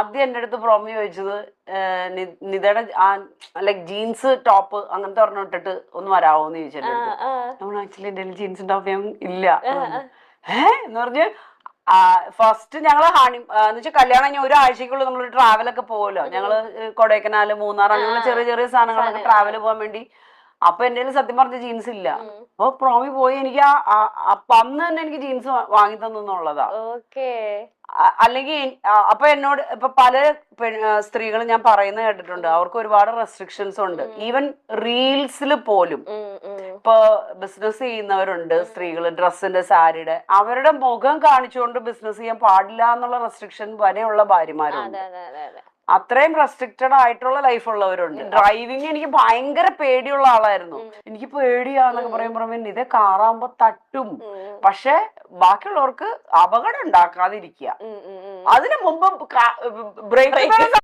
ആദ്യം എന്റെ അടുത്ത് പ്രോമി ചോദിച്ചത് നിതയുടെ ലൈക് ജീൻസ് ടോപ്പ് അങ്ങനത്തെ ഒരെണ്ണം ഇട്ടിട്ട് ഒന്ന് വരാവോന്ന് ചോദിച്ചു എന്റെ അടുത്ത്. നമ്മൾ ആക്ച്വലി എന്റെ ജീൻസും ടോപ്പ് ഇല്ല എന്ന് പറഞ്ഞ് ഫസ്റ്റ് ഞങ്ങള് എന്ന് വെച്ചാൽ കല്യാണം കഴിഞ്ഞ ഒരാഴ്ചക്കുള്ളിൽ നമ്മൾ ട്രാവലൊക്കെ പോകുമല്ലോ. ഞങ്ങള് കൊടൈക്കനാല്, മൂന്നാർ അങ്ങനെയുള്ള ചെറിയ ചെറിയ സാധനങ്ങളൊക്കെ ട്രാവൽ പോകാൻ വേണ്ടി. അപ്പൊ എന്റെ സത്യം പറഞ്ഞ ജീൻസ് ഇല്ല. അപ്പൊ പ്രോമി പോയി എനിക്ക് അന്ന് തന്നെ എനിക്ക് ജീൻസ് വാങ്ങി തന്നുള്ളതാ. അല്ലെങ്കിൽ അപ്പൊ എന്നോട് ഇപ്പൊ പല സ്ത്രീകളും ഞാൻ പറയുന്നത് കേട്ടിട്ടുണ്ട്, അവർക്ക് ഒരുപാട് റെസ്ട്രിക്ഷൻസ് ഉണ്ട്. ഈവൻ റീൽസിൽ പോലും ഇപ്പൊ ബിസിനസ് ചെയ്യുന്നവരുണ്ട് സ്ത്രീകൾ, ഡ്രസ്സിന്റെ, സാരിയുടെ, അവരുടെ മുഖം കാണിച്ചുകൊണ്ട് ബിസിനസ് ചെയ്യാൻ പാടില്ല എന്നുള്ള റെസ്ട്രിക്ഷൻ വരെയുള്ള ഭാര്യമാരുണ്ട്. അത്രയും റെസ്ട്രിക്റ്റഡ് ആയിട്ടുള്ള ലൈഫ് ഉള്ളവരുണ്ട്. ഡ്രൈവിംഗ് എനിക്ക് ഭയങ്കര പേടിയുള്ള ആളായിരുന്നു. എനിക്ക് പേടിയാന്നൊക്കെ പറയുമ്പോ ഇത് കാറാകുമ്പോ തട്ടും, പക്ഷെ ബാക്കിയുള്ളവർക്ക് അപകടം ഉണ്ടാക്കാതിരിക്കുക. അതിനു മുമ്പ് ബ്രേക്ക്